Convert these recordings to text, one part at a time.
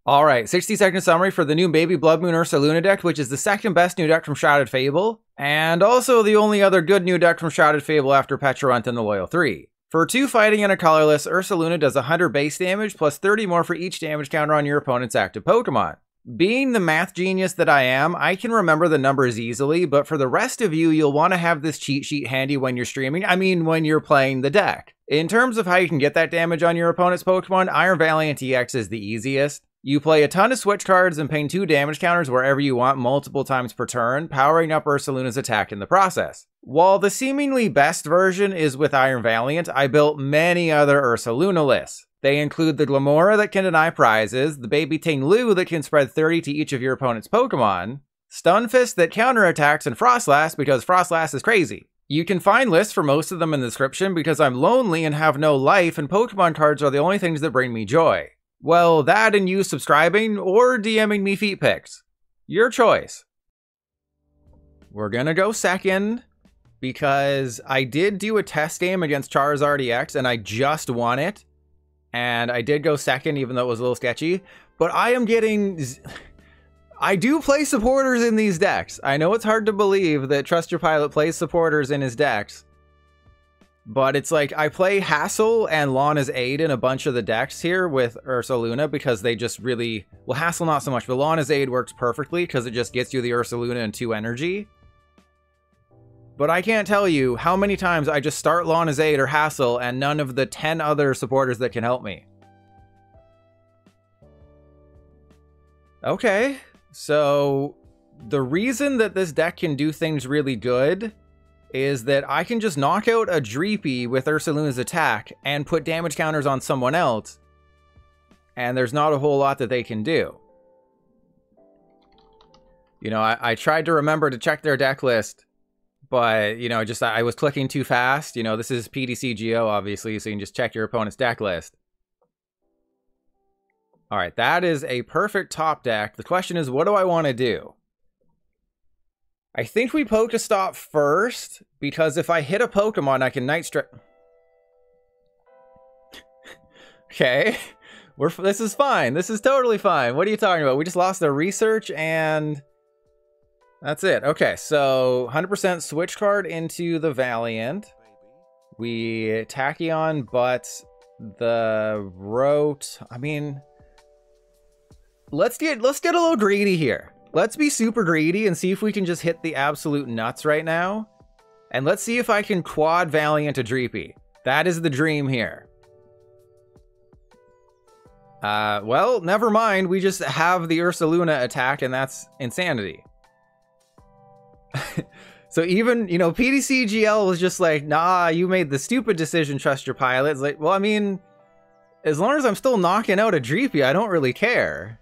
Alright, 60-second summary for the new Baby Bloodmoon Ursaluna deck, which is the second best new deck from Shrouded Fable, and also the only other good new deck from Shrouded Fable after Pecharunt and the Loyal 3. For 2 fighting and a colorless, Ursaluna does 100 base damage plus 30 more for each damage counter on your opponent's active Pokemon. Being the math genius that I am, I can remember the numbers easily, but for the rest of you, you'll want to have this cheat sheet handy when you're streaming, when you're playing the deck. In terms of how you can get that damage on your opponent's Pokemon, Iron Valiant EX is the easiest. You play a ton of Switch cards and ping 2 damage counters wherever you want multiple times per turn, powering up Ursaluna's attack in the process. While the seemingly best version is with Iron Valiant, I built many other Ursaluna lists. They include the Glamora that can deny prizes, the Baby Tinglu that can spread 30 to each of your opponent's Pokemon, Stunfisk that counterattacks, and Frostlass because Frostlass is crazy. You can find lists for most of them in the description because I'm lonely and have no life and Pokemon cards are the only things that bring me joy. Well, that and you subscribing or DMing me feet pics. Your choice. We're gonna go second because I did do a test game against Charizard EX and I just won it. And I did go second even though it was a little sketchy. But I am getting... I do play supporters in these decks. I know it's hard to believe that Trust Your Pilot plays supporters in his decks. But it's like, I play Hassel and Lana's Aid in a bunch of the decks here with Ursaluna because they just really... Well, Hassel not so much, but Lana's Aid works perfectly because it just gets you the Ursaluna and 2 energy. But I can't tell you how many times I just start Lana's Aid or Hassel and none of the 10 other supporters that can help me. Okay, so the reason that this deck can do things really good is that I can just knock out a Dreepy with Ursaluna's attack and put damage counters on someone else, and there's not a whole lot that they can do. You know, I tried to remember to check their deck list, but, you know, just I was clicking too fast. You know, this is PGO, obviously, so you can just check your opponent's deck list. Alright, that is a perfect top deck. The question is, what do I want to do? I think we PokéStop first, because if I hit a Pokemon, I can Night Stretch... Okay, this is fine. This is totally fine. What are you talking about? We just lost the research, and that's it. Okay, so 100% Switch card into the Valiant. We Tachyon, but the Rote... let's get a little greedy here. Let's be super greedy and see if we can just hit the absolute nuts right now. And let's see if I can quad Valiant a Dreepy. That is the dream here. Well, never mind. We just have the Ursaluna attack and that's insanity. So even, you know, PDCGL was just like, nah, you made the stupid decision, Trust Your Pilot. It's like, well, I mean, as long as I'm still knocking out a Dreepy, I don't really care.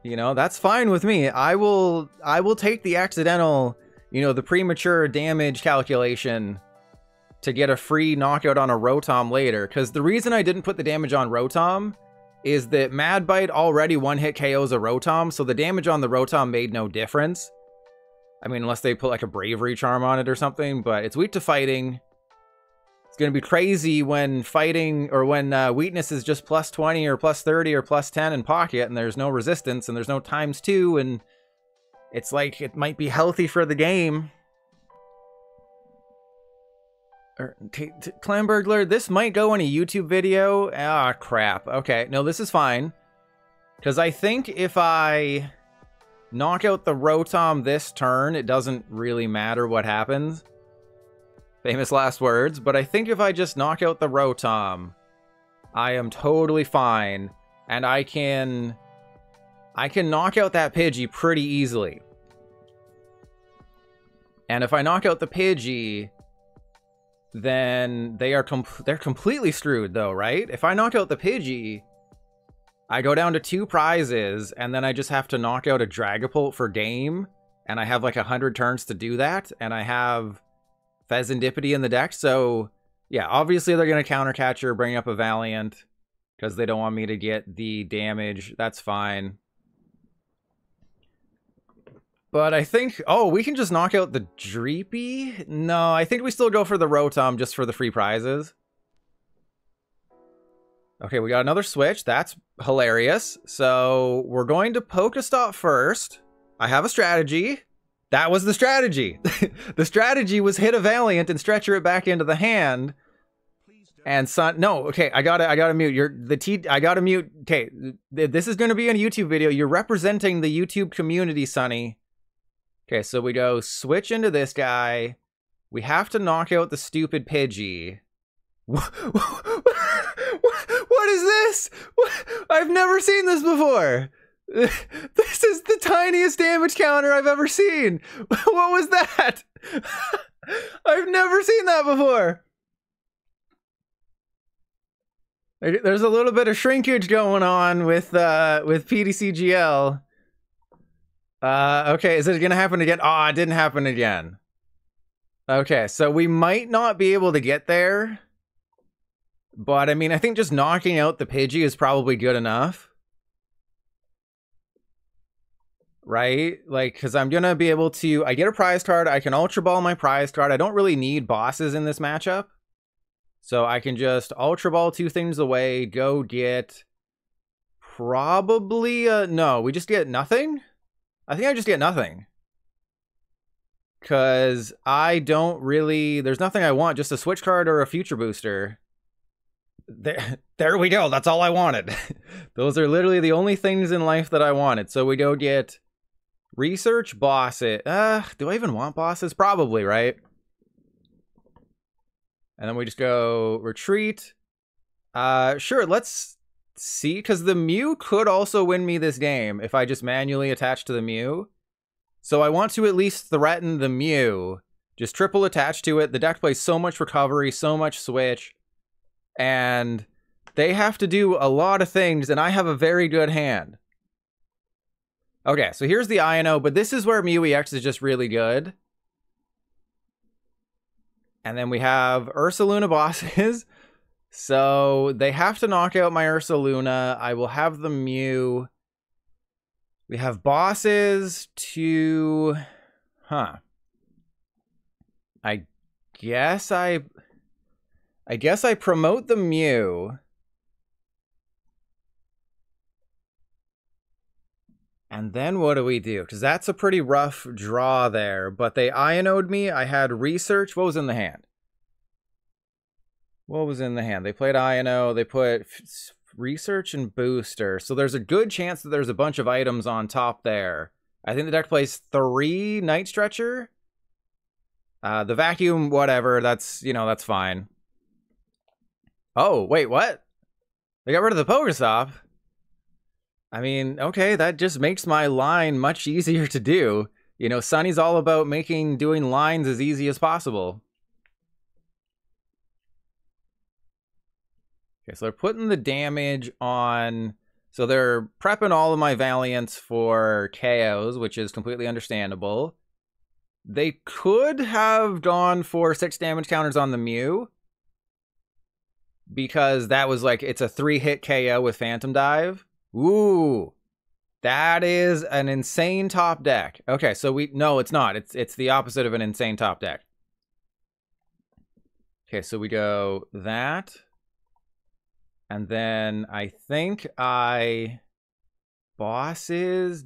You know, that's fine with me. I will take the accidental, you know, the premature damage calculation to get a free knockout on a Rotom later. Because the reason I didn't put the damage on Rotom is that Mad Bite already one-hit KOs a Rotom, so the damage on the Rotom made no difference. I mean, unless they put like a Bravery Charm on it or something, but it's weak to fighting. It's going to be crazy when fighting, or when weakness is just plus 20 or plus 30 or plus 10 in pocket, and there's no resistance, and there's no ×2, and it's like, it might be healthy for the game. Clamburglar, this might go in a YouTube video. Ah, crap. Okay, no, this is fine. Because I think if I knock out the Rotom this turn, it doesn't really matter what happens. Famous last words, but I think if I just knock out the Rotom, I am totally fine, and I can knock out that Pidgey pretty easily. And if I knock out the Pidgey, then they're completely screwed though, right? If I knock out the Pidgey, I go down to 2 prizes, and then I just have to knock out a Dragapult for game, and I have like 100 turns to do that, and I have Fezandipiti in the deck, so yeah, obviously they're going to counter catcher, bring up a Valiant, because they don't want me to get the damage. That's fine. But I think, oh, we can just knock out the Dreepy? No, I think we still go for the Rotom just for the free prizes. Okay, we got another switch. That's hilarious. So we're going to PokéStop first. I have a strategy. That was the strategy. The strategy was hit a Valiant and stretcher it back into the hand. And no, okay, I gotta mute. I gotta mute. Okay, this is gonna be a YouTube video. You're representing the YouTube community, Sonny. Okay, so we go switch into this guy. We have to knock out the stupid Pidgey. What is this? I've never seen this before. This is the tiniest damage counter I've ever seen. What was that? I've never seen that before. There's a little bit of shrinkage going on with PDCGL. Okay, is it gonna happen again? Oh, it didn't happen again. Okay, so we might not be able to get there. But, I mean, I think just knocking out the Pidgey is probably good enough. Right? Like, because I'm going to be able to... I get a prize card. I can Ultra Ball my prize card. I don't really need bosses in this matchup. So I can just Ultra Ball 2 things away. Go get... Probably... no, we just get nothing? I think I just get nothing. Because I don't really... There's nothing I want. Just a Switch card or a Future Booster. There we go. That's all I wanted. Those are literally the only things in life that I wanted. So we go get research bosses. Do I even want bosses? Probably, right? And then we just go retreat. Sure, let's see. Because the Mew could also win me this game if I just manually attach to the Mew. So I want to at least threaten the Mew. Just triple attach to it. The deck plays so much recovery, so much switch. And they have to do a lot of things, and I have a very good hand. Okay, so here's the Iono, but this is where Mew EX is just really good. And then we have Ursaluna bosses. So they have to knock out my Ursaluna. I will have the Mew. We have bosses to... Huh. I guess I promote the Mew. And then what do we do? Because that's a pretty rough draw there. But they Iono'd me. I had research. What was in the hand? What was in the hand? They played Iono. They put research and booster. So there's a good chance that there's a bunch of items on top there. I think the deck plays 3 Night Stretcher. The vacuum, whatever. That's, you know, that's fine. Oh, wait, what? They got rid of the PokéStop? I mean, okay, that just makes my line much easier to do. You know, Sunny's all about doing lines as easy as possible. Okay, so they're putting the damage on... So they're prepping all of my Valiants for KOs, which is completely understandable. They could have gone for 6 damage counters on the Mew. Because that was like, it's a 3-hit KO with Phantom Dive. Ooh, that is an insane top deck. Okay, so no, it's not. It's the opposite of an insane top deck. Okay, so we go that. And then I think bosses.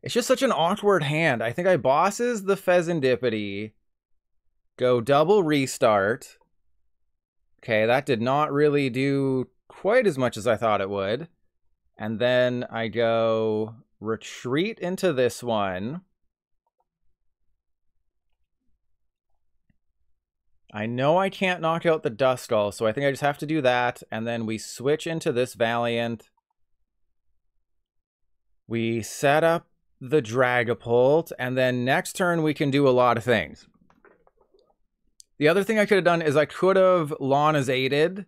It's just such an awkward hand. I think I bosses the Fezandipiti. Go double restart. Okay, that did not really do quite as much as I thought it would. And then I go retreat into this one. I know I can't knock out the Duskull, so I think I just have to do that. And then we switch into this Valiant. We set up the Dragapult, and then next turn we can do a lot of things. The other thing I could have done is I could have Lana's aided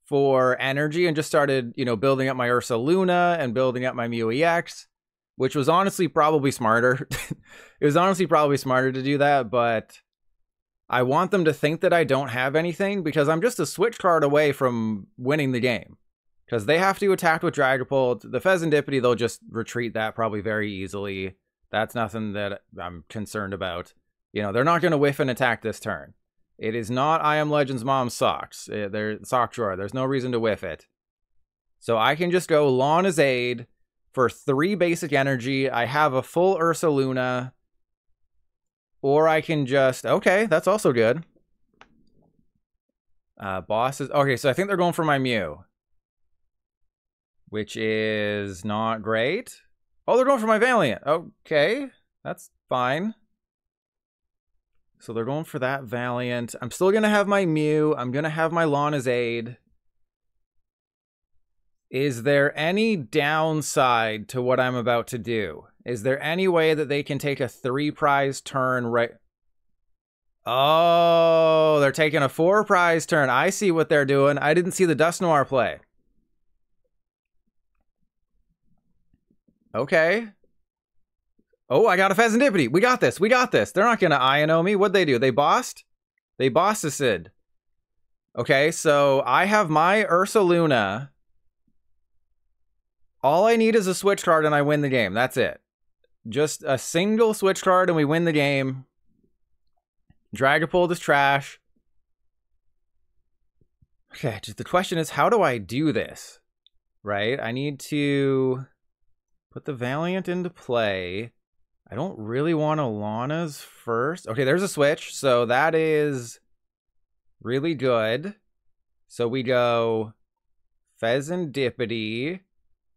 for energy and just started, you know, building up my Ursaluna and building up my Mew EX, which was honestly probably smarter. It was honestly probably smarter to do that, but I want them to think that I don't have anything because I'm just a Switch card away from winning the game. Because they have to attack with Dragapult. The Fezandipiti, they'll just retreat that probably very easily. That's nothing that I'm concerned about. You know, they're not going to whiff an attack this turn. It is not I Am Legend's mom's socks. They're sock drawer. There's no reason to whiff it. So I can just go Lana's Aid for 3 basic energy. I have a full Ursaluna. Or I can just... Okay, that's also good. Bosses... Okay, so I think they're going for my Mew. Which is not great. Oh, they're going for my Valiant. Okay, that's fine. So they're going for that Valiant. I'm still going to have my Mew. I'm going to have my Lana's Aid. Is there any downside to what I'm about to do? Is there any way that they can take a 3-prize turn right... Oh, they're taking a 4-prize turn. I see what they're doing. I didn't see the Dusknoir play. Okay. Oh, I got a Fezandipiti. We got this. We got this. They're not going to Iono me. What'd they do? They bossed? They bossed. Okay, so I have my Ursaluna. All I need is a Switch card and I win the game. That's it. Just a single Switch card and we win the game. Dragapult is trash. Okay, just the question is, how do I do this? Right? I need to put the Valiant into play. I don't really want a Lana's first. Okay, there's a switch, so that is really good. So we go Fezandipiti.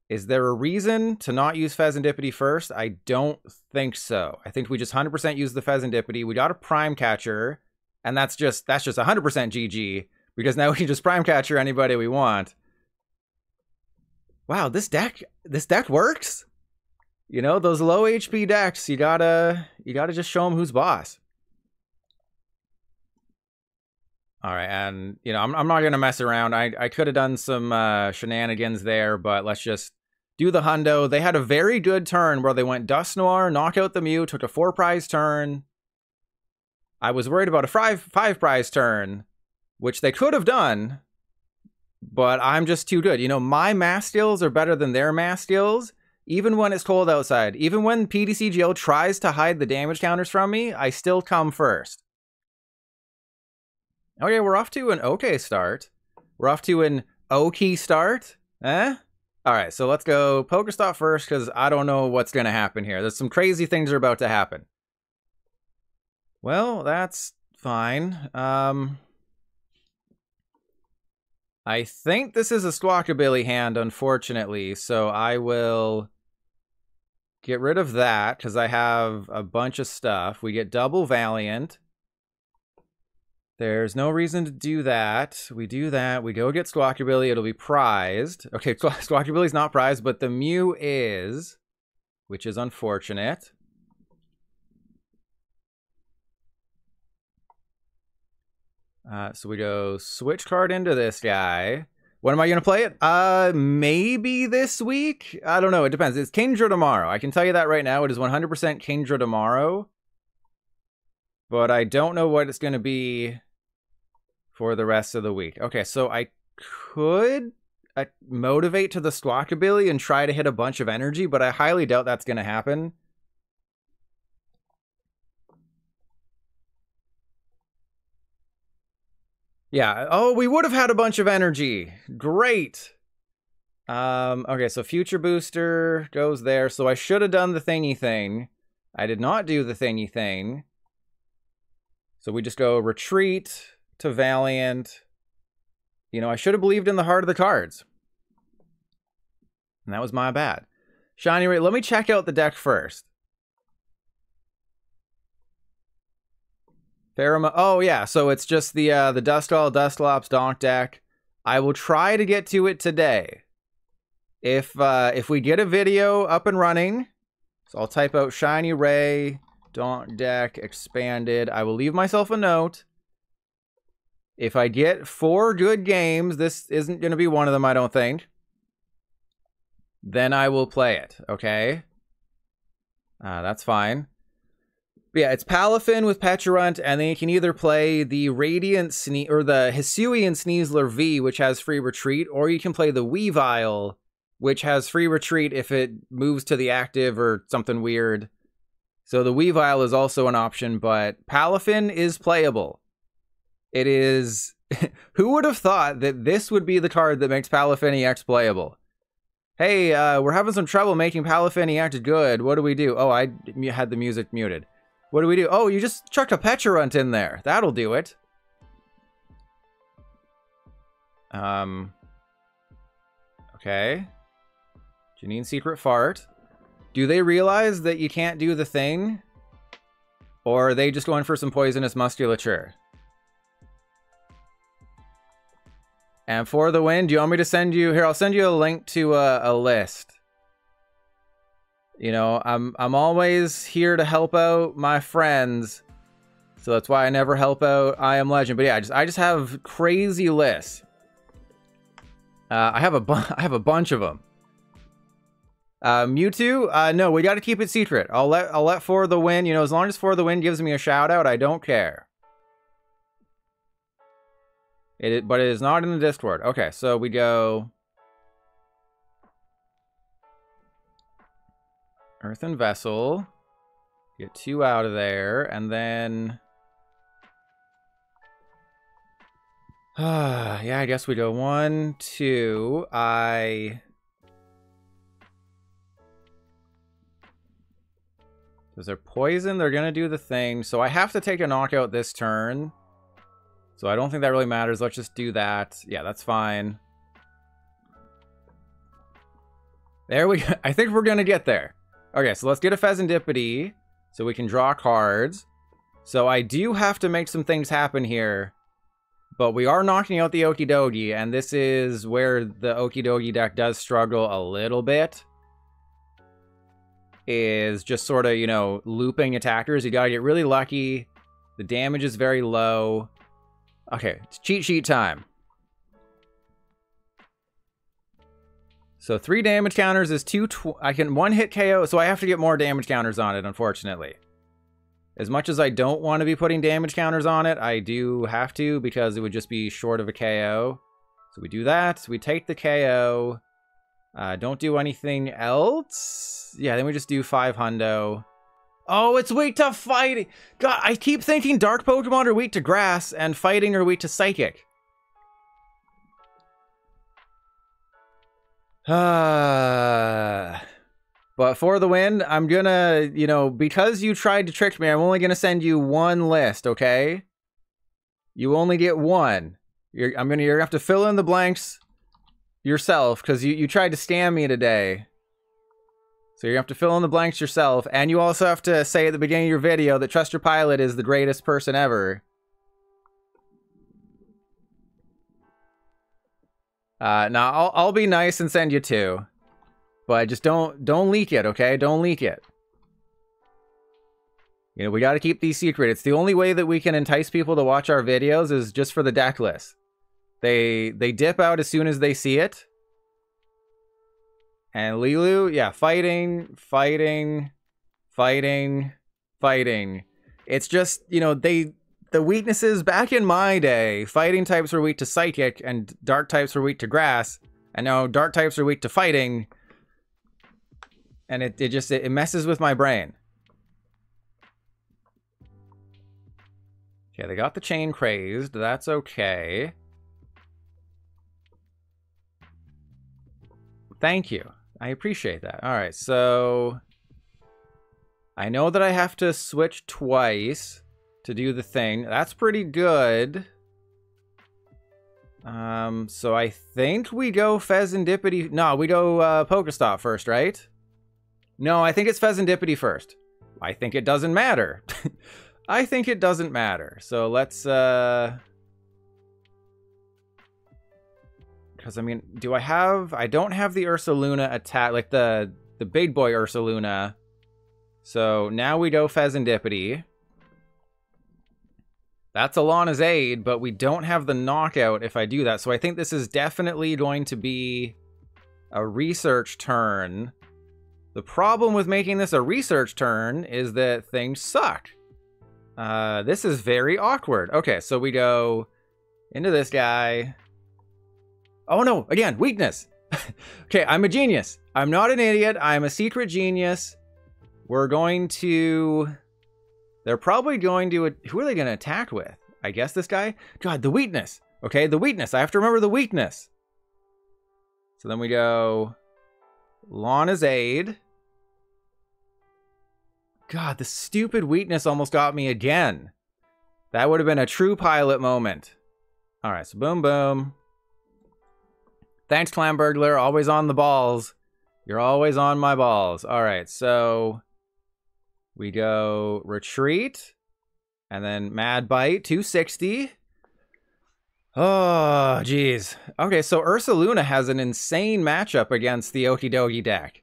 Is there a reason to not use Fezandipiti first? I don't think so. I think we just 100% use the Fezandipiti. We got a Prime Catcher, and that's just 100% GG, because now we can just Prime Catcher anybody we want. Wow, this deck works. You know, those low HP decks, you gotta just show them who's boss. All right, and you know, I'm not gonna mess around. I could have done some shenanigans there, but let's just do the hundo. They had a very good turn where they went Dusknoir, knock out the Mew, took a 4-prize turn. I was worried about a 5-prize turn, which they could have done, but I'm just too good. You know, my math skills are better than their math skills. Even when it's cold outside, even when PDCGO tries to hide the damage counters from me, I still come first. Okay, we're off to an okay start. We're off to an okay start. Eh? Alright, so let's go PokéStop first, because I don't know what's going to happen here. There's some crazy things are about to happen. Well, that's fine. I think this is a Squawkabilly hand, unfortunately, so I will get rid of that, because I have a bunch of stuff. We get double Valiant. There's no reason to do that. We do that. We go get Squawkabilly. It'll be prized. Okay, Squawkabilly's not prized, but the Mew is, which is unfortunate. So we go Switch card into this guy. When am I going to play it? Maybe this week? I don't know. It depends. It's Kingdra tomorrow. I can tell you that right now. It is 100% Kingdra tomorrow. But I don't know what it's going to be for the rest of the week. Okay, so I could motivate to the Squawkabilly and try to hit a bunch of energy, but I highly doubt that's going to happen. Yeah. Oh, we would have had a bunch of energy. Great. Okay, so Future Booster goes there. So I should have done the thingy thing. I did not do the thingy thing. So we just go Retreat to Valiant. You know, I should have believed in the heart of the cards. And that was my bad. Shiny Ray, let me check out the deck first. Oh yeah, so it's just the Duskull, Dusclops, Donk deck. I will try to get to it today. If we get a video up and running, so I'll type out Shiny Ray, Donk deck, expanded. I will leave myself a note. If I get 4 good games, this isn't going to be one of them, I don't think. Then I will play it, okay? That's fine. But yeah, it's Palafin with Pecharunt, and then you can either play the Radiant or the Hisuian Sneasler V, which has free retreat, or you can play the Weavile, which has free retreat if it moves to the active or something weird. So the Weavile is also an option, but Palafin is playable. It is... Who would have thought that this would be the card that makes Palafini X playable? Hey, we're having some trouble making Palafini X good. What do we do? Oh, I had the music muted. What do we do? Oh, you just chucked a Pecharunt in there. That'll do it. Okay. Janine Secret Fart. Do they realize that you can't do the thing? Or are they just going for some poisonous musculature? And for the win, do you want me to send you... Here, I'll send you a link to a list. You know, I'm always here to help out my friends. So that's why I never help out I Am Legend. But yeah, I just have crazy lists. I have a bunch of them. Mewtwo? No, we got to keep it secret. I'll let For the Win. You know, as long as For the Win gives me a shout out, I don't care. But it is not in the Discord. Okay, so we go Earthen Vessel. Get 2 out of there, and then yeah, I guess we go 1, 2. Because they're poison, they're gonna do the thing. So I have to take a knockout this turn. So I don't think that really matters. Let's just do that. Yeah, that's fine. There we go. I think we're gonna get there. Okay, so let's get a Fezandipiti so we can draw cards. So I do have to make some things happen here. But we are knocking out the Okidogi, and this is where the Okidogi deck does struggle a little bit. Is just sort of, you know, looping attackers. You gotta get really lucky. The damage is very low. Okay, it's cheat sheet time. So 3 damage counters is 2... I can 1-hit KO, so I have to get more damage counters on it, unfortunately. As much as I don't want to be putting damage counters on it, I do have to, because it would just be short of a KO. So we do that, we take the KO. Don't do anything else. Yeah, then we just do 5 hundo. Oh, it's weak to fighting. God, I keep thinking dark Pokemon are weak to grass and fighting are weak to psychic. But for the win, I'm gonna, you know, because you tried to trick me, I'm only gonna send you 1 list, okay? You only get 1. You're gonna have to fill in the blanks yourself, because you tried to scam me today. So you have to fill in the blanks yourself, and you also have to say at the beginning of your video that Trust Your Pilot is the greatest person ever. Now I'll be nice and send you 2, but just don't leak it, okay? Don't leak it. You know, we got to keep these secret. It's the only way that we can entice people to watch our videos is just for the deck list. They dip out as soon as they see it. And Lilu, yeah, fighting. It's just, you know, the weaknesses back in my day, fighting types were weak to psychic and dark types were weak to grass. And now dark types are weak to fighting. And it messes with my brain. Okay, they got the chain crazed. That's okay. Thank you. I appreciate that. All right, so I know that I have to switch twice to do the thing. That's pretty good. So I think we go Fezandipiti. No, we go PokéStop first, right? No, I think it's Fezandipiti first. I think it doesn't matter. I think it doesn't matter. So let's because, I mean, do I have... I don't have the Ursaluna attack, like the big boy Ursaluna. So now we go Fezandipiti. That's Alana's aid, but we don't have the knockout if I do that. So I think this is definitely going to be a research turn. The problem with making this a research turn is that things suck. This is very awkward. Okay, so we go into this guy. Oh no, again, weakness. Okay, I'm a genius. I'm not an idiot. I'm a secret genius. We're going to... They're probably going to... Who are they going to attack with? I guess this guy? God, the weakness. Okay, the weakness. I have to remember the weakness. So then we go Lana's Aid. God, the stupid weakness almost got me again. That would have been a true pilot moment. All right, so boom, boom. Thanks, Clam Burglar. Always on the balls. You're always on my balls. All right, so we go Retreat. And then Mad Bite, 260. Oh, geez. Okay, so Ursaluna has an insane matchup against the Okidogi deck.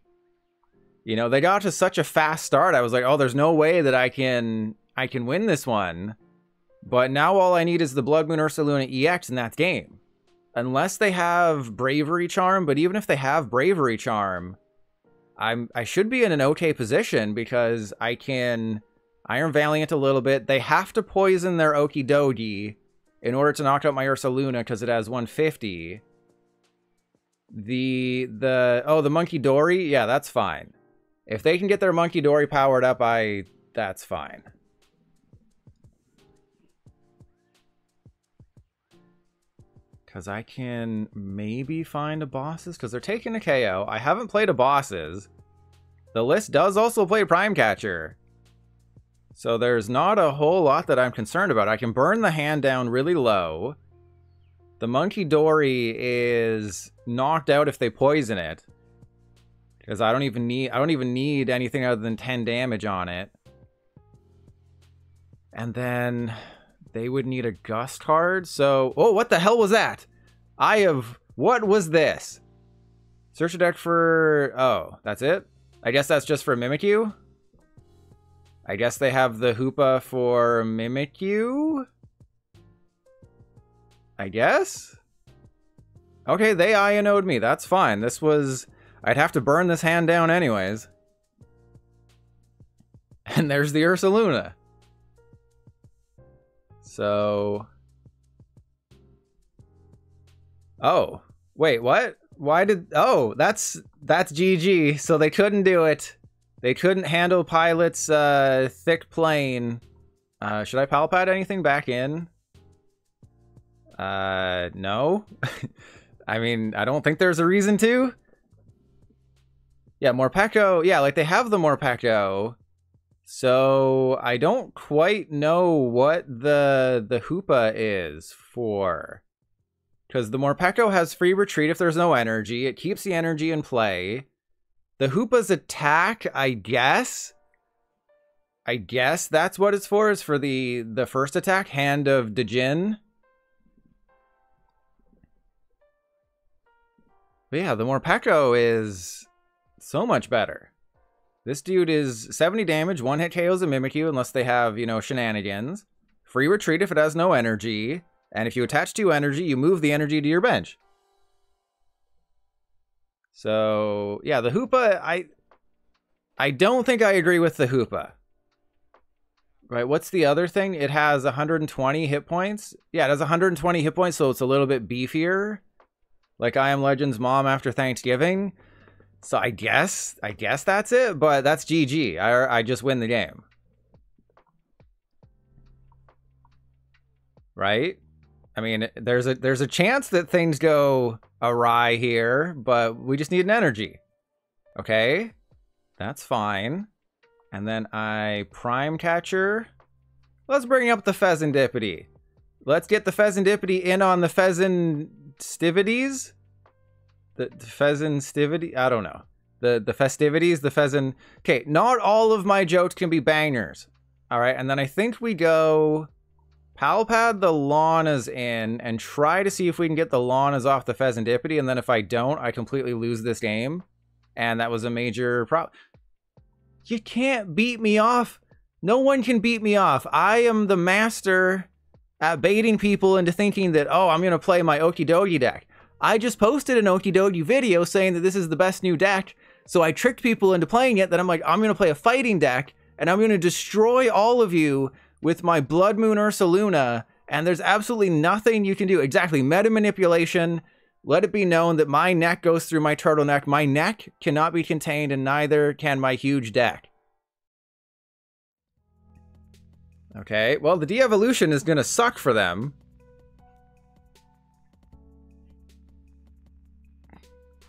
You know, they got to such a fast start. I was like, oh, there's no way that I can win this one. But now all I need is the Bloodmoon Ursaluna EX and that's game. Unless they have Bravery Charm, but even if they have Bravery Charm, I should be in an okay position because I can Iron Valiant a little bit. They have to poison their Okidogi in order to knock out my Ursaluna because it has 150. The Monkey Dory, yeah, that's fine. If they can get their Monkey Dory powered up, that's fine. Because I can maybe find a bosses, because they're taking a KO. I haven't played a bosses. The list does also play Prime Catcher. So there's not a whole lot that I'm concerned about. I can burn the hand down really low. The Monkey Dory is knocked out if they poison it. Because I don't even need anything other than 10 damage on it. And then they would need a Gust card. So, oh, what the hell was that? What was this? Search a deck for, oh, that's it? I guess that's just for Mimikyu? I guess they have the Hoopa for Mimikyu? I guess? Okay, they Iono'd me. That's fine. This was... I'd have to burn this hand down anyways. And there's the Ursaluna. So... Oh. Wait, what? Why did... Oh, that's GG. So they couldn't do it. They couldn't handle Pilot's thick plane. Should I Pal Pad anything back in? No. I mean, I don't think there's a reason to. Yeah, Morpeko. Yeah, like they have the Morpeko. So I don't quite know what the Hoopa is for. Because the Morpeko has free retreat if there's no energy. It keeps the energy in play. The Hoopa's attack, I guess. I guess that's what it's for, is for the first attack, Hand of Djinn. But yeah, the Morpeko is so much better. This dude is 70 damage, one hit KOs a Mimikyu unless they have, you know, shenanigans. Free retreat if it has no energy. And if you attach 2 energy, you move the energy to your bench. So, yeah, the Hoopa, I don't think I agree with the Hoopa. Right, what's the other thing? It has 120 hit points. Yeah, it has 120 hit points, so it's a little bit beefier. Like I Am Legend's mom after Thanksgiving. So I guess that's it, but that's GG. I just win the game. Right? I mean, there's a chance that things go awry here, but we just need an energy. Okay? That's fine. And then I Prime Catcher. Let's bring up the Fezandipiti. Let's get the Fezandipiti in on the Fezanstivities. The Fezanstivities? I don't know. The festivities, the Fezan... Okay, not all of my jokes can be bangers. Alright, and then I think we go... Pal Pad the Lanas in and try to see if we can get the Lanas off the Fezandipiti, and then if I don't, I completely lose this game. And that was a major problem. You can't beat me off. No one can beat me off. I am the master at baiting people into thinking that, oh, I'm going to play my Okidogi deck. I just posted an Okidogi video saying that this is the best new deck, so I tricked people into playing it, that I'm like, I'm going to play a fighting deck, and I'm going to destroy all of you with my Bloodmoon Ursaluna, and there's absolutely nothing you can do. Exactly, meta manipulation. Let it be known that my neck goes through my turtleneck. My neck cannot be contained, and neither can my huge deck. Okay, well, the de-evolution is going to suck for them.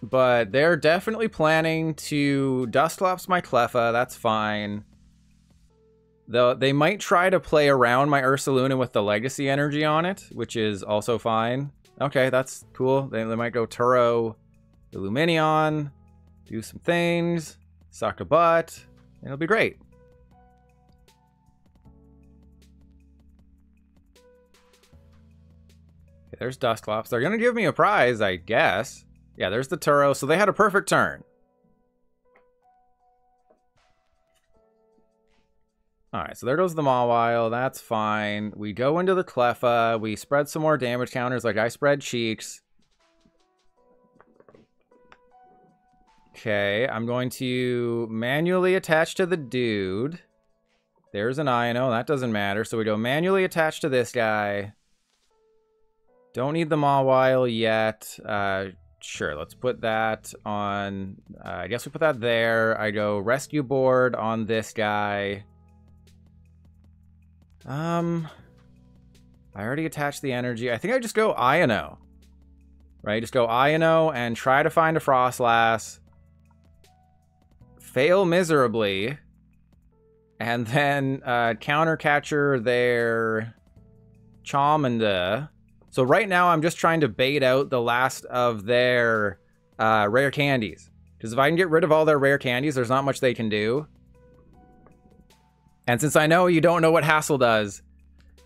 But they're definitely planning to Dusclops my Cleffa. That's fine. Though they might try to play around my Ursaluna with the Legacy Energy on it, which is also fine. Okay, that's cool. They might go Turo Illuminion, do some things, suck a butt. It'll be great. Okay, there's Dusclops. They're going to give me a prize, I guess. Yeah, there's the Turo. So they had a perfect turn. Alright, so there goes the Mawile. That's fine. We go into the Cleffa. We spread some more damage counters like I spread Cheeks. Okay, I'm going to manually attach to the dude. There's an Iono. That doesn't matter. So we go manually attach to this guy. Don't need the Mawile yet. Sure, let's put that on. I guess we put that there. I go rescue board on this guy. I already attached the energy. I think I just go Iono. Right? Just go Iono and try to find a Frostlass. Fail miserably. And then counter catcher their Charmander. So right now, I'm just trying to bait out the last of their rare candies. Because if I can get rid of all their rare candies, there's not much they can do. And since I know you don't know what Hassle does,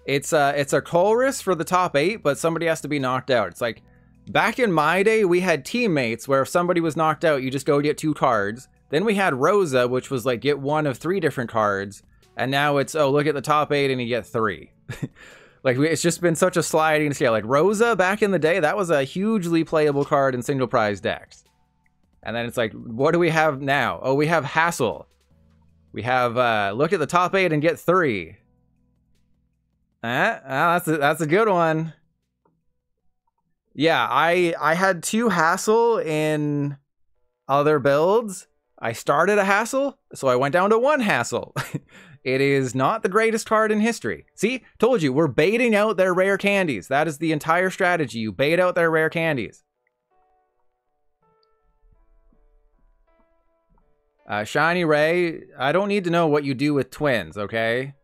it's a Colress for the top 8, but somebody has to be knocked out. It's like, back in my day, we had teammates where if somebody was knocked out, you just go get 2 cards. Then we had Rosa, which was like, get 1 of 3 different cards. And now it's, oh, look at the top 8 and you get 3. Like, it's just been such a sliding scale. Like, Rosa, back in the day, that was a hugely playable card in single prize decks. And then it's like, what do we have now? Oh, we have Hassle. We have, look at the top 8 and get 3. That's a good one. Yeah, I had 2 Hassle in other builds. I started a Hassle, so I went down to 1 Hassle. It is not the greatest card in history. See? Told you, we're baiting out their rare candies. That is the entire strategy. You bait out their rare candies. Shiny Ray, I don't need to know what you do with twins, okay?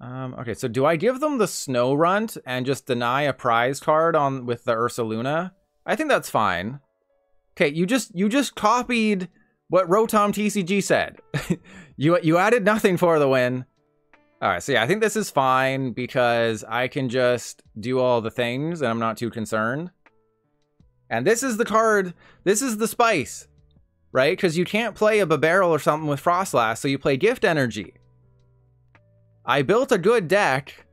Okay, so do I give them the Snow Runt and just deny a prize card on with the Ursaluna? I think that's fine. Okay, you just copied what Rotom TCG said. you added nothing for the win. All right, so yeah, I think this is fine because I can just do all the things and I'm not too concerned. And this is the card, this is the spice, right? Because you can't play a Babarrel or something with Frostlass, so you play Gift Energy. I built a good deck,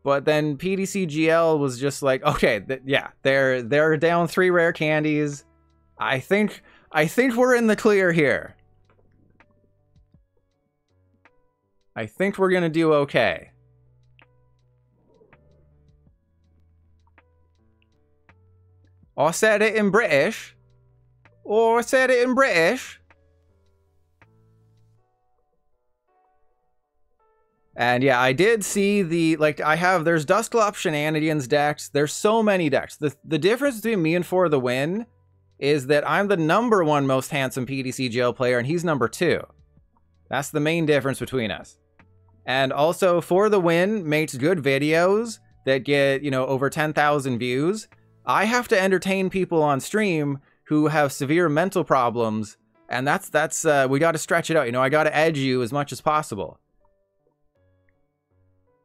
but then PDCGL was just like, okay, yeah, they're down 3 rare candies. I think we're in the clear here. I think we're gonna do okay. I said it in British. Or I said it in British. And yeah, I did see the, like, there's Dusclops Shenanigans decks. There's so many decks. The difference between me and For the Win is that I'm the #1 most handsome PDCGL player and he's #2. That's the main difference between us. And also, For the Win makes good videos that get, you know, over 10,000 views. I have to entertain people on stream who have severe mental problems, and that's we got to stretch it out. You know, I got to edge you as much as possible.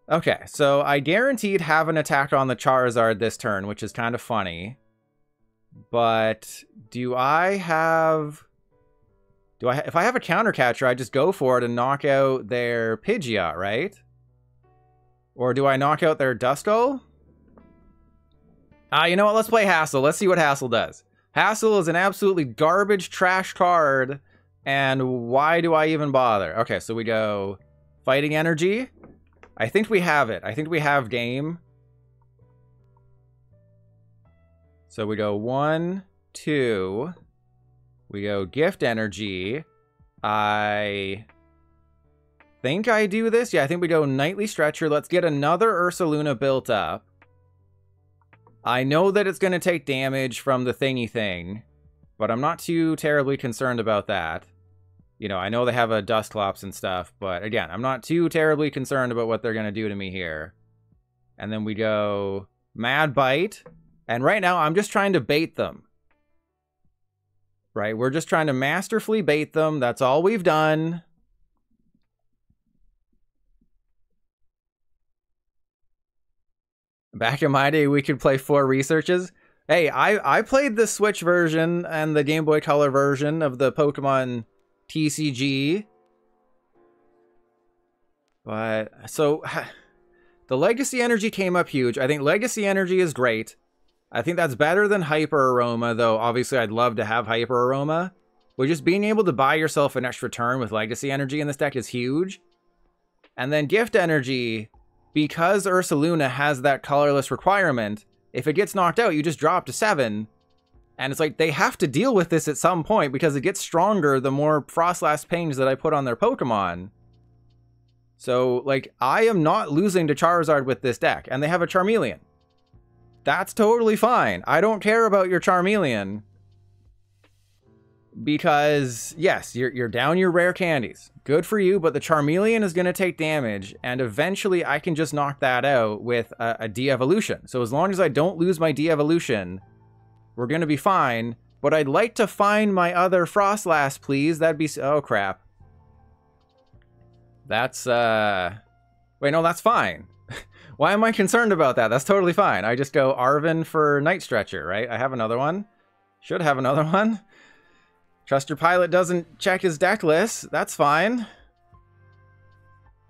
Okay, so I guaranteed have an attack on the Charizard this turn, which is kind of funny. But if I have a counter catcher, I just go for it and knock out their Pidgeot, right? Or do I knock out their Duskull? You know what? Let's play Hassle. Let's see what Hassle does. Hassle is an absolutely garbage trash card, and why do I even bother? Okay, so we go Fighting Energy. I think we have it. I think we have game. So we go 1, 2. We go Gift Energy. I think I do this. Yeah, I think we go Nightly Stretcher. Let's get another Ursaluna built up. I know that it's going to take damage from the thingy thing, but I'm not too terribly concerned about that. You know, I know they have a Dusclops and stuff, but again, I'm not too terribly concerned about what they're going to do to me here. And then we go Mad Bite. And right now, I'm just trying to bait them. Right? We're just trying to masterfully bait them. That's all we've done. Back in my day, we could play 4 researches. Hey, I played the Switch version and the Game Boy Color version of the Pokemon TCG. But, so, the Legacy Energy came up huge. I think Legacy Energy is great. I think that's better than Hyper Aroma, though obviously I'd love to have Hyper Aroma. But just being able to buy yourself an extra turn with Legacy Energy in this deck is huge. And then Gift Energy, because Ursaluna has that colorless requirement, if it gets knocked out, you just drop to 7. And it's like, they have to deal with this at some point because it gets stronger the more Frostlass Pings that I put on their Pokemon. So, like, I am not losing to Charizard with this deck. And they have a Charmeleon. That's totally fine. I don't care about your Charmeleon. Because, yes, you're down your rare candies. Good for you, but the Charmeleon is going to take damage, and eventually I can just knock that out with a de-evolution. So as long as I don't lose my de-evolution, we're going to be fine. But I'd like to find my other Frostlass, please. That'd be... Oh, crap. That's, Wait, no, that's fine. Why am I concerned about that? That's totally fine. I just go Arven for Night Stretcher, right? I have another one. Should have another one. Trust your pilot doesn't check his deck list. That's fine.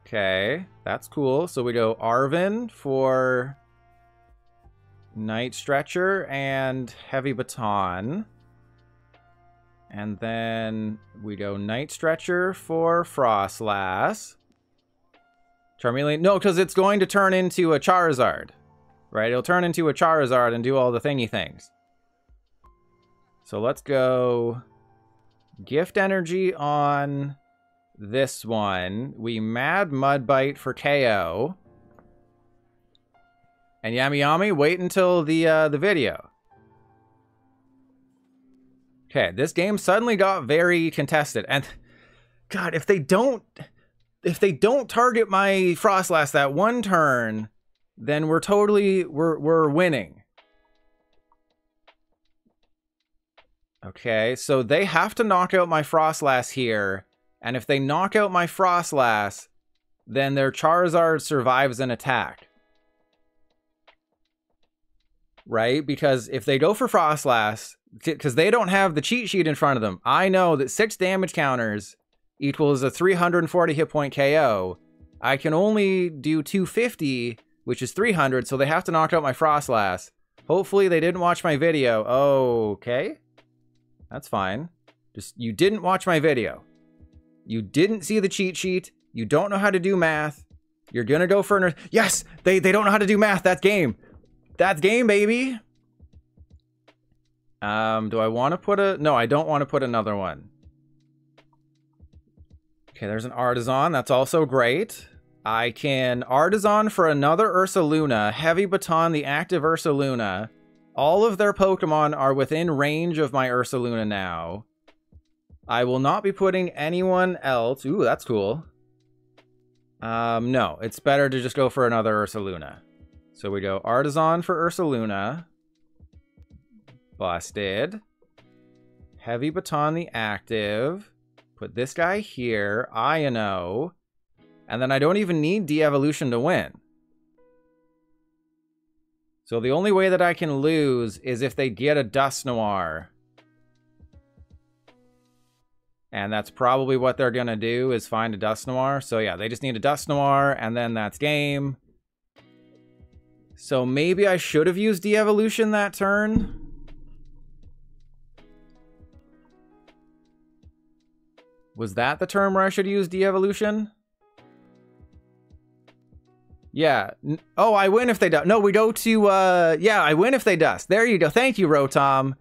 Okay, that's cool. So we go Arven for Night Stretcher and Heavy Baton. And then we go Night Stretcher for Frostlass. Charmeleon, no, because it's going to turn into a Charizard, right? It'll turn into a Charizard and do all the thingy things. So let's go Gift Energy on this one. We Mad Mudbite for KO. And Yami, wait until the video. Okay, this game suddenly got very contested. And God, if they don't target my Frostlass that one turn, then we're winning. Okay, so they have to knock out my Frostlass here, and if they knock out my Frostlass, then their Charizard survives an attack. Right? Because if they go for Frostlass, because they don't have the cheat sheet in front of them, I know that 6 damage counters equals a 340 hit point KO. I can only do 250, which is 300, so they have to knock out my Frostlass. Hopefully they didn't watch my video. Okay. That's fine. Just, you didn't watch my video. You didn't see the cheat sheet. You don't know how to do math. You're gonna go for an... Yes! They don't know how to do math. That's game. That's game, baby. Do I want to put a... No, I don't want to put another one. Okay, there's an Artisan. That's also great. I can Artisan for another Ursaluna. Heavy Baton, the active Ursaluna. All of their Pokemon are within range of my Ursaluna now. I will not be putting anyone else. Ooh, that's cool. No, it's better to just go for another Ursaluna. So we go Artisan for Ursaluna. Busted. Heavy Baton, the active. Put this guy here. Iono. And then I don't even need de-evolution to win. So the only way that I can lose is if they get a Dusknoir. And that's probably what they're going to do, is find a Dusknoir. So yeah, they just need a Dusknoir, and then that's game. So maybe I should have used de-evolution that turn. Was that the turn where I should use de-evolution? Yeah. Oh, I win if they dust. No, we go to, yeah, I win if they dust. There you go. Thank you, Rotom.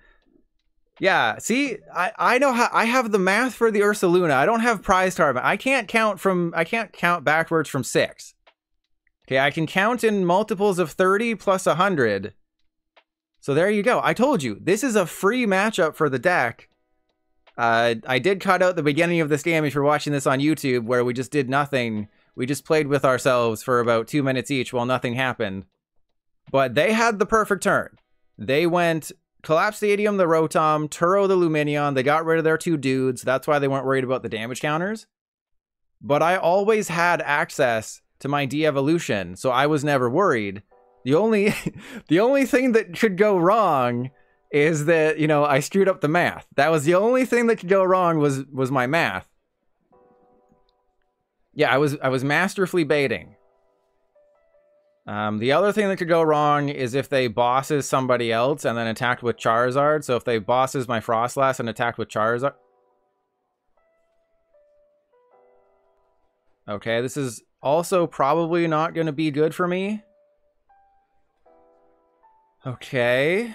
Yeah, see, I know how I have the math for the Ursaluna. I don't have prize card. I can't count backwards from 6. Okay, I can count in multiples of 30 plus 100. So there you go. I told you, this is a free matchup for the deck. I did cut out the beginning of this game if you're watching this on YouTube, where we just did nothing. We just played with ourselves for about 2 minutes each while nothing happened. But they had the perfect turn. They went Collapse Stadium the Rotom, Turo the Lumineon. They got rid of their 2 dudes. That's why they weren't worried about the damage counters. But I always had access to my de-evolution, so I was never worried. The only thing that could go wrong is that, you know, I screwed up the math. That was the only thing that could go wrong was my math. Yeah, I was masterfully baiting. The other thing that could go wrong is if they bosses somebody else and then attacked with Charizard. So if they bosses my Frostlass and attacked with Charizard. Okay, this is also probably not going to be good for me. Okay.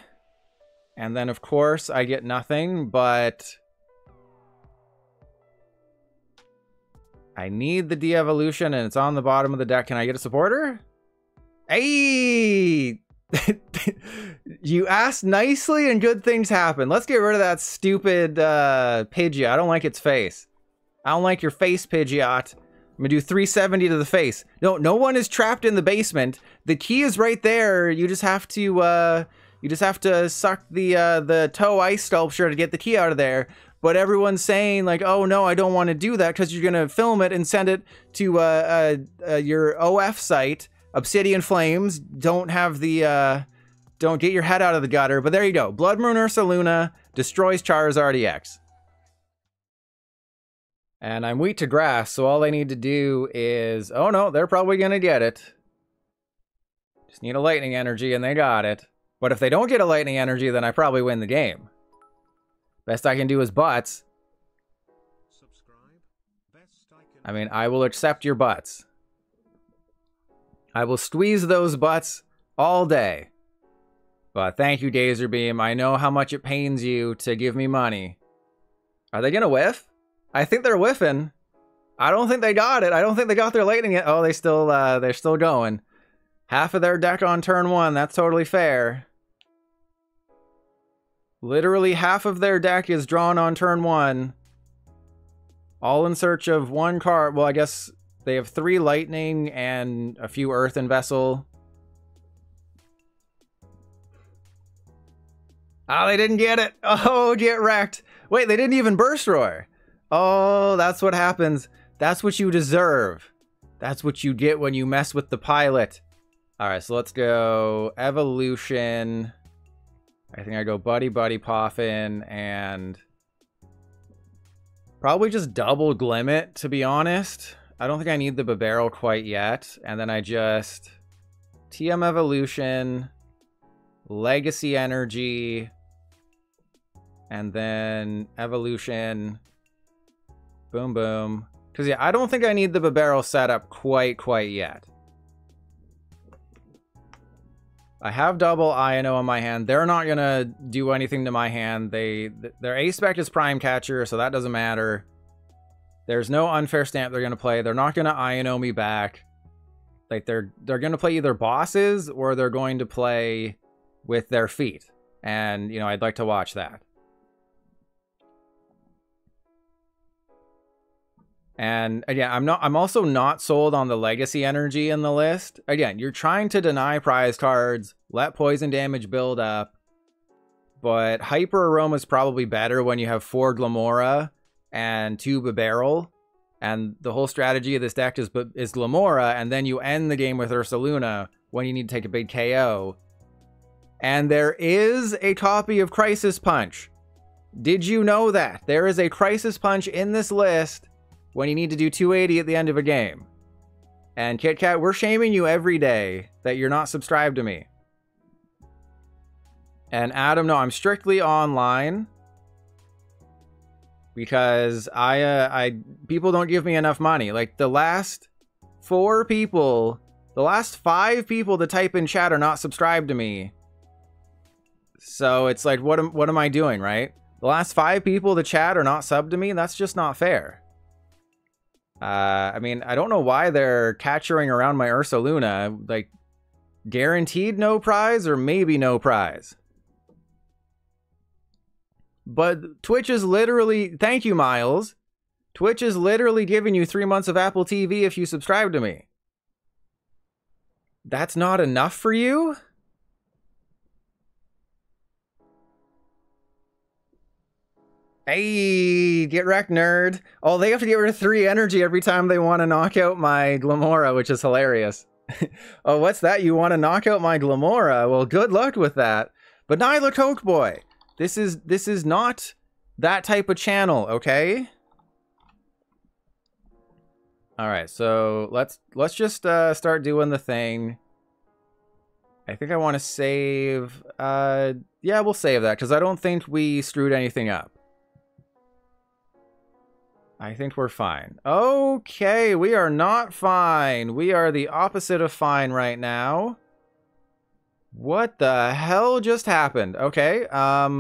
And then, of course, I get nothing, but I need the de-evolution, and it's on the bottom of the deck. Can I get a supporter? Hey! You asked nicely and good things happen. Let's get rid of that stupid Pidgeot. I don't like its face. I don't like your face, Pidgeot. I'm gonna do 370 to the face. No one is trapped in the basement. The key is right there. You just have to suck the toe ice sculpture to get the key out of there. But everyone's saying like, oh no, I don't want to do that because you're gonna film it and send it to your OF site. Obsidian Flames. Don't have the don't get your head out of the gutter. But there you go. Bloodmoon Ursaluna destroys Charizard EX. And I'm weak to grass, so all I need to do is... Oh no, they're probably going to get it. Just need a lightning energy and they got it. But if they don't get a lightning energy, then I probably win the game. Best I can do is butts. I mean, I will accept your butts. I will squeeze those butts all day. But thank you, Dazer Beam. I know how much it pains you to give me money. Are they going to whiff? I think they're whiffing. I don't think they got it. I don't think they got their lightning yet. Oh, they're still going. Half of their deck on turn 1. That's totally fair. Literally half of their deck is drawn on turn 1. All in search of 1 card. Well, I guess they have 3 lightning and a few Earthen Vessel. Oh, they didn't get it. Oh, get wrecked. Wait, they didn't even burst roar. Oh, that's what happens. That's what you deserve. That's what you get when you mess with the pilot. All right, so let's go evolution. I think I go Buddy Poffin and probably just double Glimmet, to be honest. I don't think I need the Bibarel quite yet. And then I just TM evolution, Legacy Energy, and then evolution. Boom, boom. Because, yeah, I don't think I need the Bibarel setup quite yet. I have double Iono in my hand. They're not going to do anything to my hand. Their A-Spec is Prime Catcher, so that doesn't matter. There's no unfair stamp they're going to play. They're not going to Iono me back. Like, they're going to play either bosses or they're going to play with their feet. And, you know, I'd like to watch that. And again, I'm also not sold on the legacy energy in the list. Again, you're trying to deny prize cards, let poison damage build up. But Hyper Aroma is probably better when you have 4 Glamora and 2 Bibarel. And the whole strategy of this deck is Glamora, and then you end the game with Ursaluna when you need to take a big KO. And there is a copy of Crisis Punch. Did you know that? There is a Crisis Punch in this list when you need to do 280 at the end of a game. And KitKat, we're shaming you every day that you're not subscribed to me. And Adam, no, I'm strictly online because people don't give me enough money. Like the last 5 people to type in chat are not subscribed to me. So it's like, what am I doing, right? The last 5 people to chat are not subbed to me. That's just not fair. I mean, I don't know why they're catchering around my Ursaluna. Like, guaranteed no prize or maybe no prize. But Twitch is literally... Thank you, Miles. Twitch is literally giving you 3 months of Apple TV if you subscribe to me. That's not enough for you? Hey, get wrecked, nerd. Oh, they have to get rid of 3 energy every time they want to knock out my Glamora, which is hilarious. Oh, what's that? You want to knock out my Glamora? Well, good luck with that. But Nyla Coke Boy, this is not that type of channel, okay? All right, so let's just start doing the thing. I think I want to save. Yeah, we'll save that because I don't think we screwed anything up. I think we're fine. Okay, we are not fine. We are the opposite of fine right now. What the hell just happened? Okay, I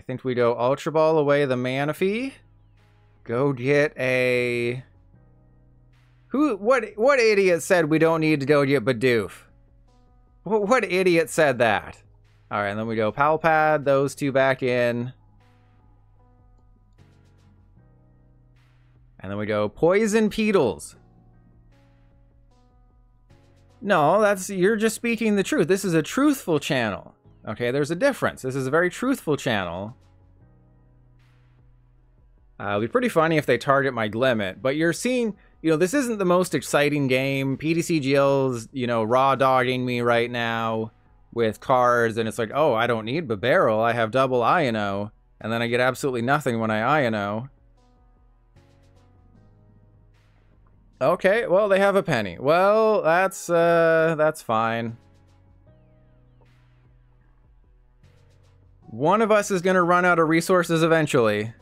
think we go Ultra Ball away the Manaphy. Go get a... What idiot said we don't need to go get Bidoof? What idiot said that? Alright, and then we go Pal Pad, those 2 back in. And then we go Poison Peedles. No, you're just speaking the truth. This is a truthful channel. Okay, there's a difference. This is a very truthful channel. It'd be pretty funny if they target my limit, but you're seeing, you know, this isn't the most exciting game. PTCGL's, you know, raw dogging me right now with cards, and it's like, oh, I don't need Barrel. I have double Iono, and then I get absolutely nothing when I Iono. Okay, well, they have a penny. Well, that's fine. One of us is gonna run out of resources eventually.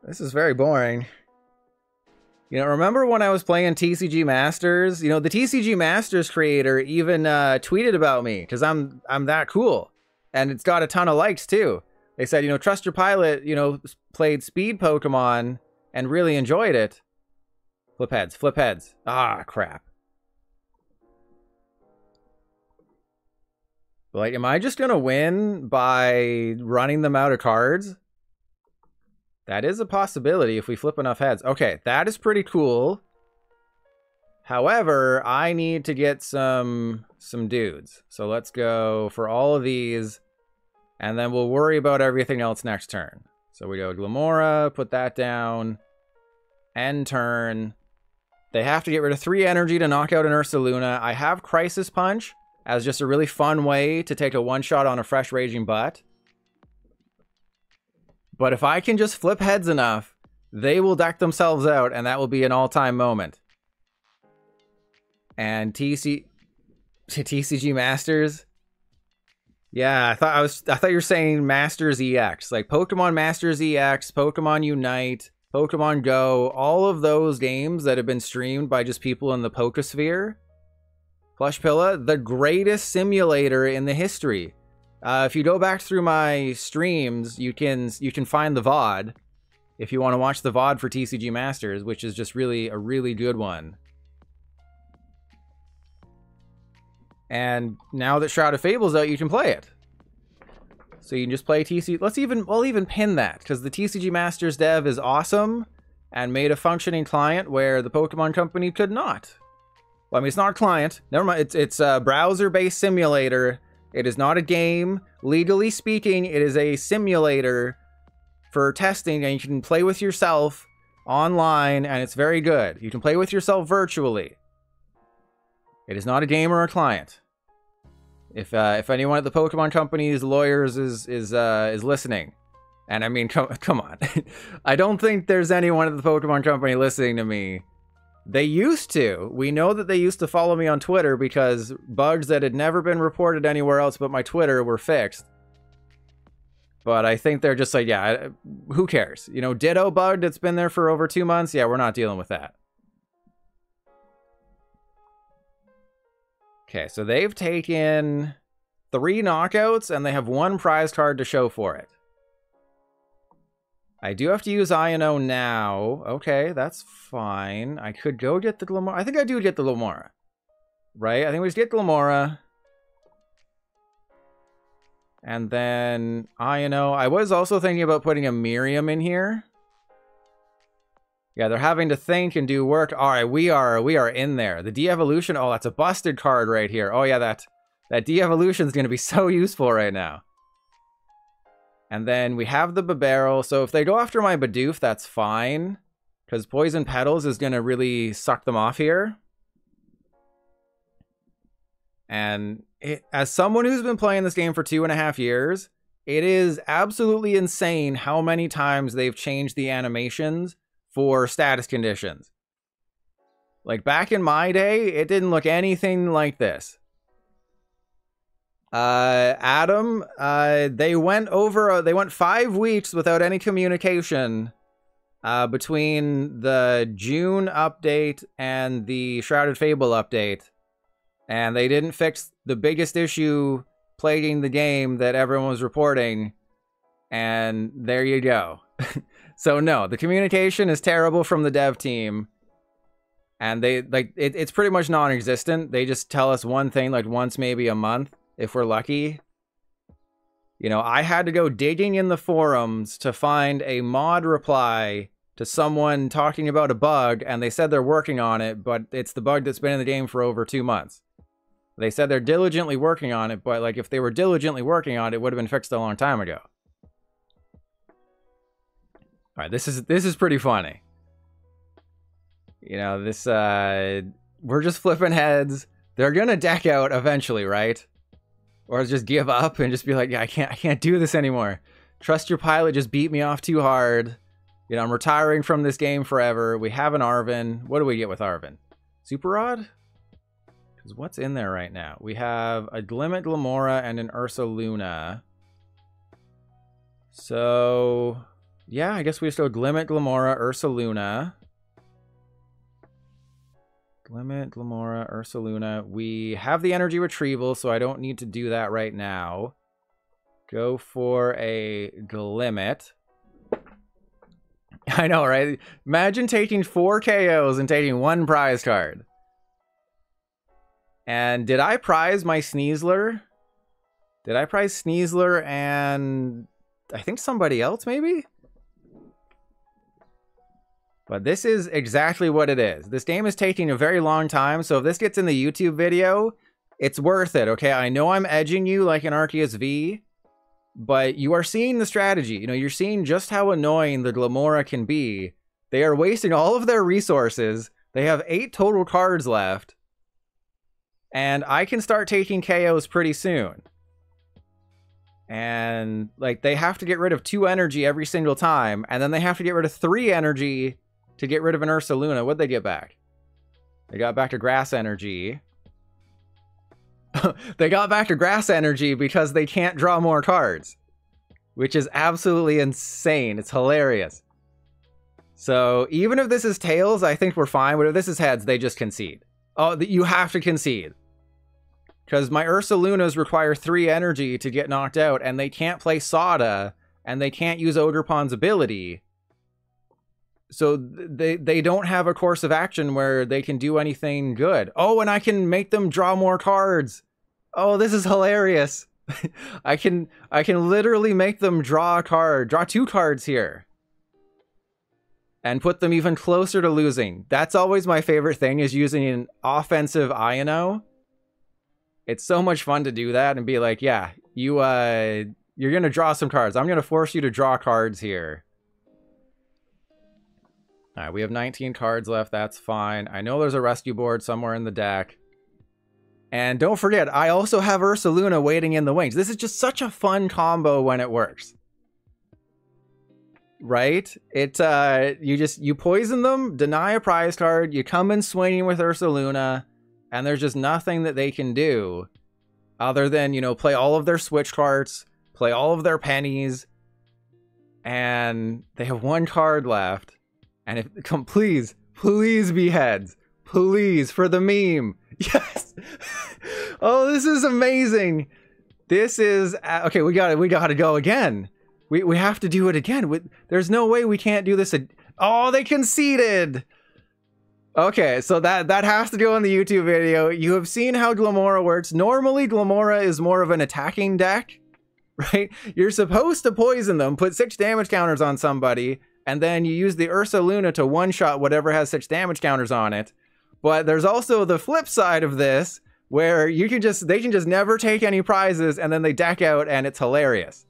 This is very boring. You know, remember when I was playing TCG Masters? You know, the TCG Masters creator even tweeted about me because I'm that cool, and it's got a ton of likes too. They said, you know, Trust Your Pilot, you know, played Speed Pokemon and really enjoyed it. Flip heads, flip heads. Ah, crap. Like, am I just gonna win by running them out of cards? That is a possibility if we flip enough heads. Okay, that is pretty cool. However, I need to get some dudes. So let's go for all of these, and then we'll worry about everything else next turn. So we go Glamora, put that down. End turn. They have to get rid of 3 energy to knock out an Ursaluna. I have Crisis Punch as just a really fun way to take a one-shot on a fresh Raging Butt. But if I can just flip heads enough, they will deck themselves out, and that will be an all-time moment. And TCG Masters. Yeah, I thought you were saying Masters EX, like Pokemon Masters EX, Pokemon Unite, Pokemon Go, all of those games that have been streamed by just people in the Pokésphere. Plushpilla, the greatest simulator in the history. If you go back through my streams, you can find the VOD if you want to watch the VOD for TCG Masters, which is just really a really good one. And now that Shrouded Fable's out, you can play it. So you can just play TCG. We'll even pin that because the TCG Masters dev is awesome and made a functioning client where the Pokemon Company could not. Well, I mean, it's not a client. Never mind. It's a browser-based simulator. It is not a game. Legally speaking, it is a simulator for testing, and you can play with yourself online, and it's very good. You can play with yourself virtually. It is not a game or a client. If anyone at the Pokemon Company's lawyers is listening, and I mean, come on, I don't think there's anyone at the Pokemon Company listening to me. They used to. We know that they used to follow me on Twitter because bugs that had never been reported anywhere else but my Twitter were fixed. But I think they're just like, yeah, who cares? You know, Ditto bug that's been there for over 2 months. Yeah, we're not dealing with that. Okay, so they've taken 3 knockouts, and they have 1 prize card to show for it. I do have to use Iono now. Okay, that's fine. I could go get the Glimmora. I think I do get the Glimmora. Right? I think we just get the Glimmora. And then Iono. I was also thinking about putting a Miriam in here. Yeah, they're having to think and do work. All right, we are in there. The de-evolution. Oh, that's a busted card right here. Oh yeah, that de-evolution is going to be so useful right now. And then we have the Bibarel. So if they go after my Bidoof, that's fine. Because Poison Petals is going to really suck them off here. And as someone who's been playing this game for 2.5 years, it is absolutely insane how many times they've changed the animations for status conditions. Like back in my day, it didn't look anything like this. Adam, they went 5 weeks without any communication between the June update and the Shrouded Fable update, and they didn't fix the biggest issue plaguing the game that everyone was reporting, and there you go. So no, the communication is terrible from the dev team, and it's pretty much non-existent. They just tell us one thing like once maybe a month if we're lucky. You know, I had to go digging in the forums to find a mod reply to someone talking about a bug, and they said they're working on it, but it's the bug that's been in the game for over 2 months. They said they're diligently working on it, but like if they were diligently working on it, it would have been fixed a long time ago. All right, this is pretty funny. You know, this we're just flipping heads. They're gonna deck out eventually, right? Or just give up and just be like, yeah, I can't do this anymore. Trust your pilot just beat me off too hard. You know, I'm retiring from this game forever. We have an Arven. What do we get with Arven? Super Rod? Because what's in there right now? We have a Glimmet Glimmora and an Ursaluna. So, yeah, I guess we just go Glimmet Glimmora, Ursaluna. Glimmet, Glimmora, Ursaluna. We have the Energy Retrieval, so I don't need to do that right now. Go for a Glimmet. I know, right? Imagine taking 4 KOs and taking 1 prize card. And did I prize my Sneasler? Did I prize Sneasler and I think somebody else maybe? But this is exactly what it is. This game is taking a very long time, so if this gets in the YouTube video, it's worth it, okay? I know I'm edging you like an Arceus V, but you are seeing the strategy. You know, you're seeing just how annoying the Glimmora can be. They are wasting all of their resources. They have 8 total cards left. And I can start taking KOs pretty soon. And, like, they have to get rid of 2 energy every single time, and then they have to get rid of 3 energy to get rid of an Ursaluna. What'd they get back? They got back to grass energy. They got back to grass energy because they can't draw more cards. Which is absolutely insane. It's hilarious. So, even if this is tails, I think we're fine. But if this is heads, they just concede. Oh, you have to concede. Because my Ursalunas require 3 energy to get knocked out, and they can't play Sada, and they can't use Ogerpon's ability. So they don't have a course of action where they can do anything good. Oh, and I can make them draw more cards. Oh, this is hilarious. I can literally make them draw a card, draw 2 cards here. And put them even closer to losing. That's always my favorite thing, is using an offensive Iono. It's so much fun to do that and be like, yeah, you're going to draw some cards. I'm going to force you to draw cards here. All right, we have 19 cards left. That's fine. I know there's a rescue board somewhere in the deck. And don't forget, I also have Ursaluna waiting in the wings. This is just such a fun combo when it works. Right? You poison them, deny a prize card, you come in swinging with Ursaluna, and there's just nothing that they can do other than, you know, play all of their Switch carts, play all of their pennies, and they have 1 card left. And if please be heads. Please, for the meme. Yes. Oh, this is amazing. This is okay. We got to go again. We have to do it again. There's no way we can't do this. Oh, they conceded. Okay, so that has to go in the YouTube video. You have seen how Glimmora works. Normally, Glimmora is more of an attacking deck, right? You're supposed to poison them, put 6 damage counters on somebody, and then you use the Ursaluna to one-shot whatever has 6 damage counters on it. But there's also the flip side of this, where they can just never take any prizes, and then they deck out, and it's hilarious.